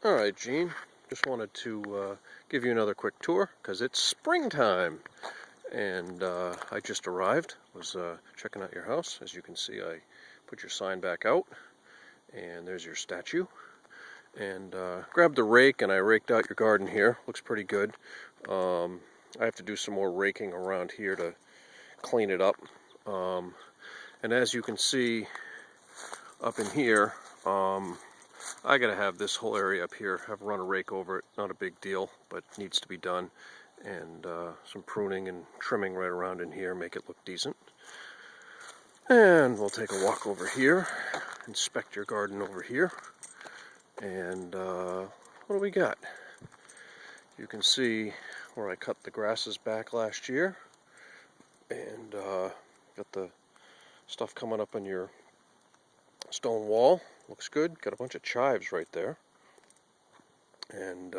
Alright, Gene, just wanted to give you another quick tour because it's springtime and I just arrived. Was checking out your house. As you can see, I put your sign back out and there's your statue, and grabbed the rake and I raked out your garden here. Looks pretty good. I have to do some more raking around here to clean it up, and as you can see up in here, I gotta have this whole area up here, have run a rake over it. Not a big deal, but needs to be done. And some pruning and trimming right around in here, make it look decent. And we'll take a walk over here, inspect your garden over here. And what do we got? You can see where I cut the grasses back last year. And got the stuff coming up on your stone wall. Looks good. Got a bunch of chives right there. And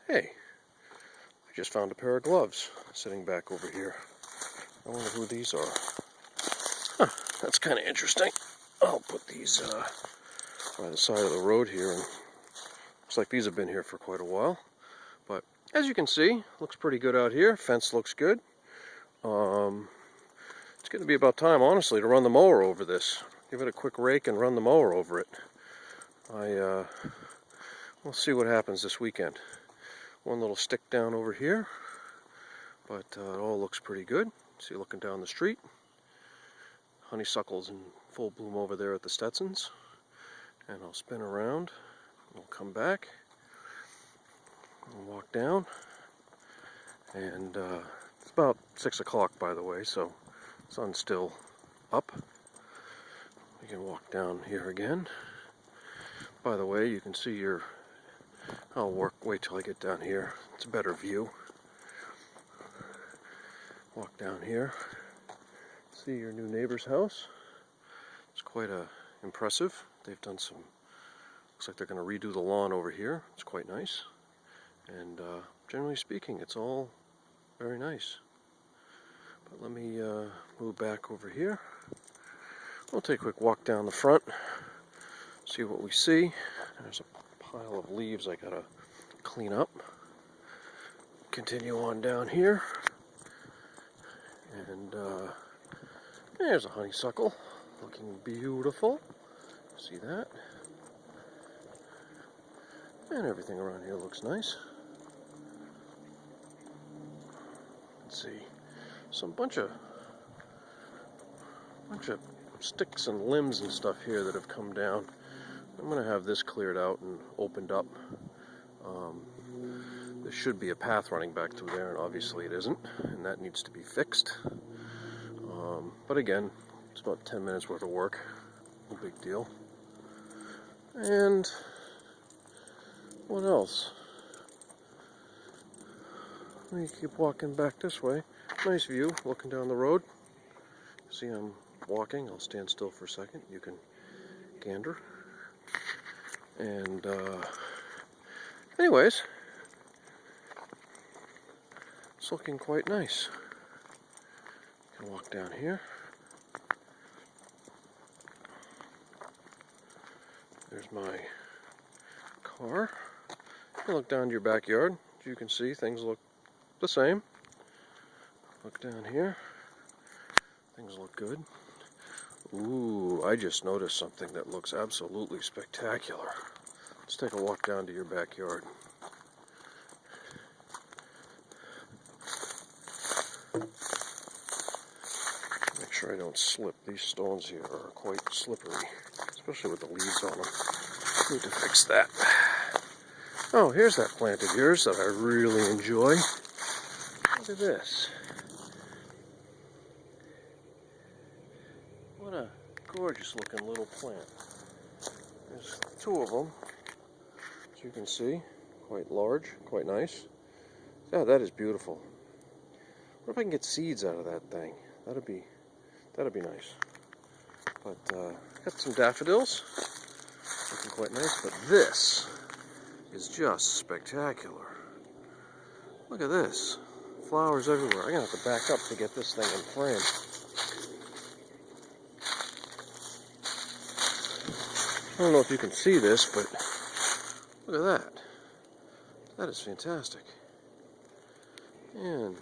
hey, I just found a pair of gloves sitting back over here. I wonder who these are. Huh, that's kind of interesting. I'll put these by the side of the road here, and looks like these have been here for quite a while. But as you can see, looks pretty good out here. Fence looks good. It's going to be about time, honestly, to run the mower over this. Give it a quick rake and run the mower over it. We'll see what happens this weekend. One little stick down over here, but it all looks pretty good. See, looking down the street, honeysuckles in full bloom over there at the Stetsons. And I'll spin around, we'll come back, and walk down, and it's about 6 o'clock, by the way, so sun's still up. We can walk down here again. By the way, you can see your... wait till I get down here. It's a better view. Walk down here. See your new neighbor's house. It's quite impressive. They've done some... Looks like they're going to redo the lawn over here. It's quite nice. And generally speaking, it's all very nice. But let me move back over here. We'll take a quick walk down the front, see what we see. There's a pile of leaves I gotta clean up. Continue on down here. And there's a honeysuckle, looking beautiful. See that? And everything around here looks nice. Let's see, some bunch of sticks and limbs and stuff here that have come down. I'm going to have this cleared out and opened up. There should be a path running back through there, and obviously it isn't, and that needs to be fixed. But again, it's about 10 minutes worth of work. No big deal. And what else? Let me keep walking back this way. Nice view, looking down the road. See, I'm walking. I'll stand still for a second. You can gander. And anyways, it's looking quite nice. You can walk down here. There's my car. You look down to your backyard. As you can see, things look the same. Look down here. Things look good. Ooh, I just noticed something that looks absolutely spectacular. Let's take a walk down to your backyard. Make sure I don't slip. These stones here are quite slippery, especially with the leaves on them. Need to fix that. Oh, here's that plant of yours that I really enjoy. Look at this. What a gorgeous looking little plant. There's 2 of them, as you can see, quite large, quite nice. Yeah, that is beautiful. What if I can get seeds out of that thing? That'd be nice. But got some daffodils, looking quite nice. But this is just spectacular. Look at this, flowers everywhere. I'm gonna have to back up to get this thing in frame. I don't know if you can see this, but Look at that. That is fantastic. And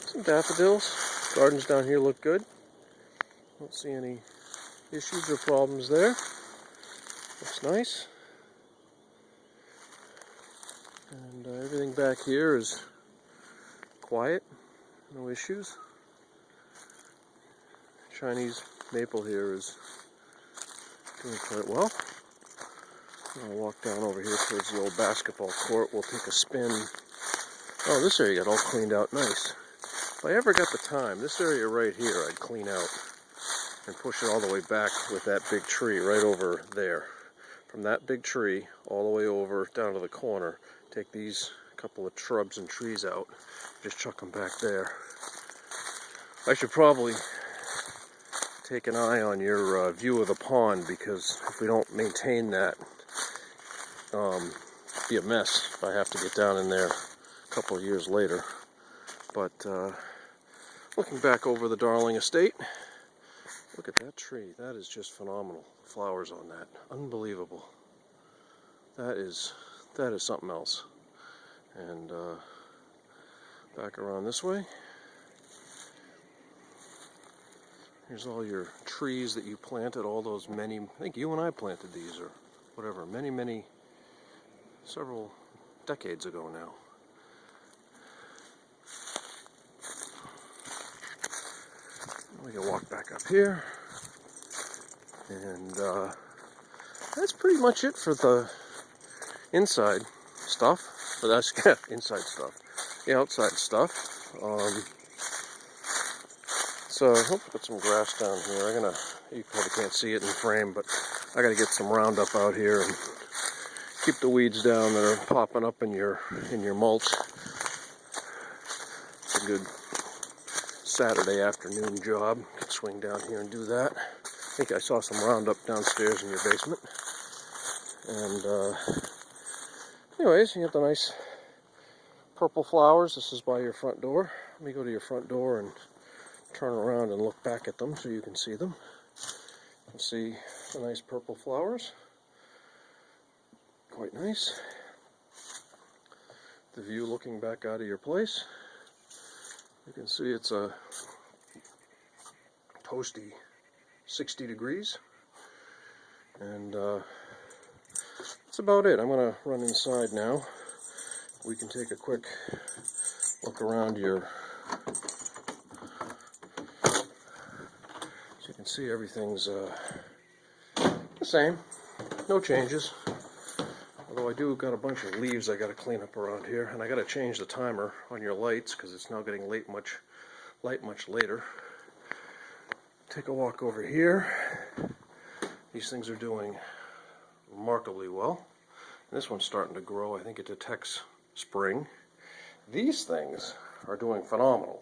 some daffodils. Gardens down here look good. Don't see any issues or problems there. Looks nice. And everything back here is quiet. No issues. Chinese maple here is doing quite well. I'll walk down over here towards the old basketball court. We'll take a spin. Oh, this area got all cleaned out nice. If I ever got the time, this area right here I'd clean out and push it all the way back with that big tree right over there. From that big tree all the way over down to the corner. Take these couple of shrubs and trees out. Just chuck them back there. I should probably take an eye on your view of the pond, because if we don't maintain that, be a mess if I have to get down in there a couple of years later. But looking back over the Darling Estate, look at that tree. That is just phenomenal. Flowers on that, unbelievable. That is something else. And back around this way, here's all your trees that you planted, all those many, I think you and I planted these, or whatever, several decades ago now. We can walk back up here, and that's pretty much it for the inside stuff. But that's inside stuff. The outside stuff. So I hope to put some grass down here. You probably can't see it in frame, but I gotta get some Roundup out here and keep the weeds down that are popping up in your mulch. It's a good Saturday afternoon job. Could swing down here and do that. I think I saw some Roundup downstairs in your basement. And anyways, you got the nice purple flowers. This is by your front door. Let me go to your front door and turn around and look back at them so you can see them. You can see the nice purple flowers. Quite nice. The view looking back out of your place. You can see it's a toasty 60 degrees. And that's about it. I'm going to run inside now. We can take a quick look around your... So you can see everything's the same. No changes. Although I do got a bunch of leaves I got to clean up around here. And I got to change the timer on your lights because it's now getting light much later. Take a walk over here. These things are doing remarkably well. And this one's starting to grow. I think it detects spring. These things are doing phenomenal.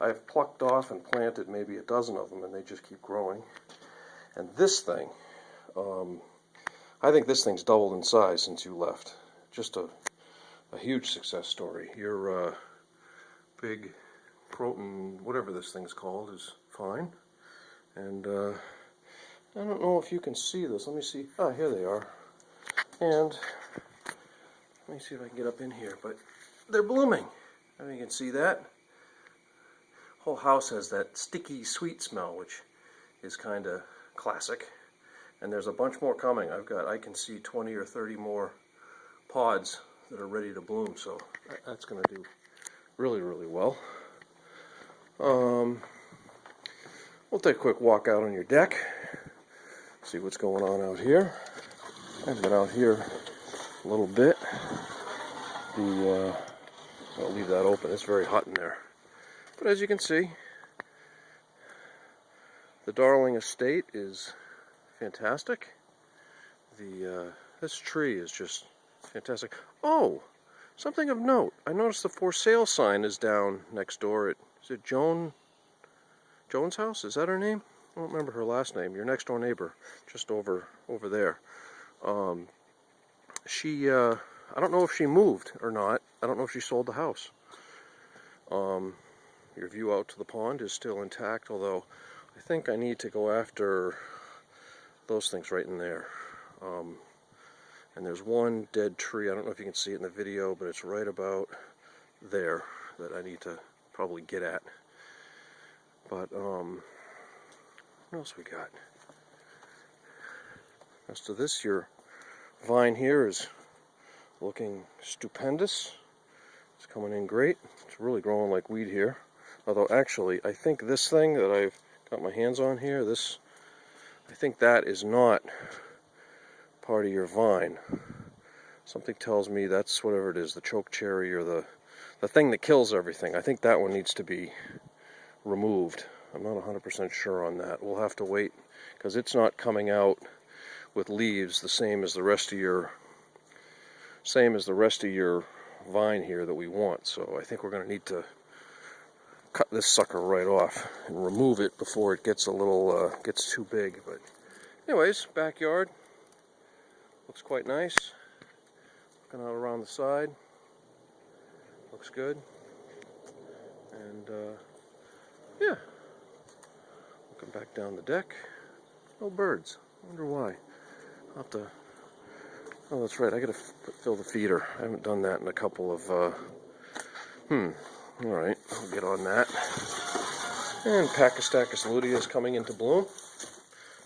I've plucked off and planted maybe a dozen of them, and they just keep growing. And this thing, I think this thing's doubled in size since you left. Just a huge success story. Your big Croton, whatever this thing's called, is fine. And I don't know if you can see this. Let me see. Ah, here they are. And let me see if I can get up in here. But they're blooming. I mean, you can see that. Whole house has that sticky, sweet smell, which is kind of classic. And there's a bunch more coming. I can see 20 or 30 more pods that are ready to bloom. So that's going to do really, really well. We'll take a quick walk out on your deck. See what's going on out here. I've been out here a little bit. I'll leave that open. It's very hot in there. But as you can see, the Darling Estate is fantastic. This tree is just fantastic. Oh, something of note. I noticed the for sale sign is down next door. Is it Joan's house? Is that her name? I don't remember her last name. Your next door neighbor, just over there. I don't know if she moved or not. I don't know if she sold the house. Your view out to the pond is still intact, although I think I need to go after those things right in there. And there's one dead tree. I don't know if you can see it in the video, but it's right about there that I need to probably get at. But what else we got? As to this, your vine here is looking stupendous. It's coming in great. It's really growing like weed here. Although actually, I think this thing that I've got my hands on here, I think that is not part of your vine. Something tells me that's whatever it is, the choke cherry or the thing that kills everything. I think that one needs to be removed. I'm not 100% sure on that. We'll have to wait because it's not coming out with leaves the same as the rest of your vine here that we want. So I think we're going to need to cut this sucker right off and remove it before it gets a little gets too big. But anyways, backyard looks quite nice. Looking out around the side, looks good. And yeah, looking back down the deck, no birds. I wonder why. I'll have to. Oh, that's right. I gotta fill the feeder. I haven't done that in a couple of. All right, I'll get on that. And Pachystachys lutea is coming into bloom.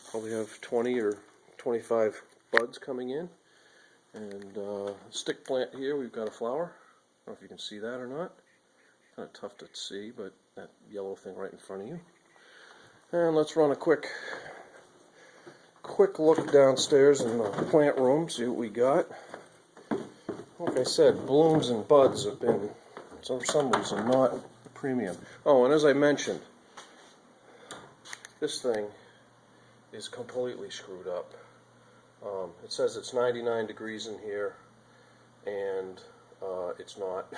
Probably have 20 or 25 buds coming in. And stick plant here, we've got a flower. I don't know if you can see that or not. Kind of tough to see, but that yellow thing right in front of you. And let's run a quick look downstairs in the plant room, see what we got. Like I said, blooms and buds have been, for some reason, not premium. Oh, and as I mentioned, this thing is completely screwed up. It says it's 99 degrees in here, and it's not.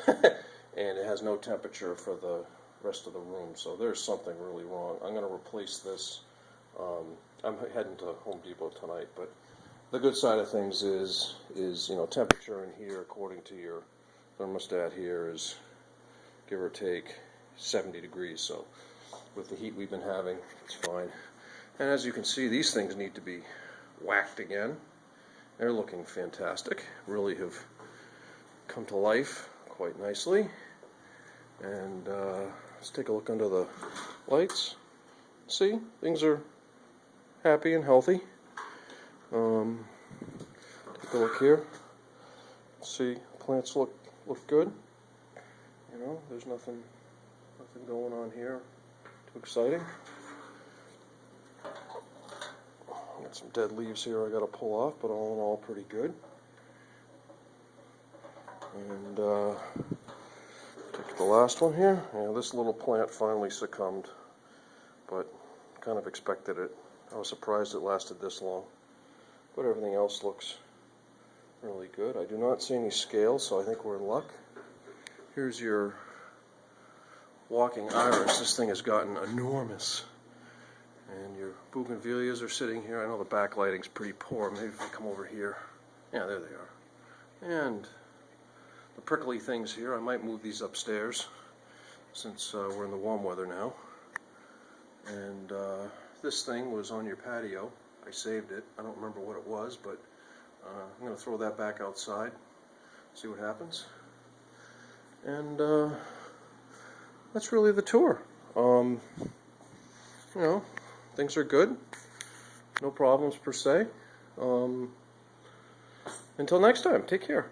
And it has no temperature for the rest of the room, so there's something really wrong. I'm going to replace this. I'm heading to Home Depot tonight, but the good side of things is temperature in here, according to your thermostat here, is give or take 70 degrees. So with the heat we've been having, it's fine. And as you can see, these things need to be whacked again. They're looking fantastic. Really have come to life quite nicely. And let's take a look under the lights. See, things are happy and healthy. Take a look here. See, plants look good. You know, there's nothing going on here too exciting. Got some dead leaves here I got to pull off, but all in all, pretty good. And take the last one here. Yeah, this little plant finally succumbed, but kind of expected it. I was surprised it lasted this long, but everything else looks really good. I do not see any scales, so I think we're in luck. Here's your walking iris. This thing has gotten enormous. And your bougainvilleas are sitting here. I know the backlighting's pretty poor. Maybe if I come over here. Yeah, there they are. And the prickly things here, I might move these upstairs since we're in the warm weather now. And this thing was on your patio. I saved it. I don't remember what it was, but I'm going to throw that back outside, see what happens. And that's really the tour. You know, things are good. No problems per se. Until next time, take care.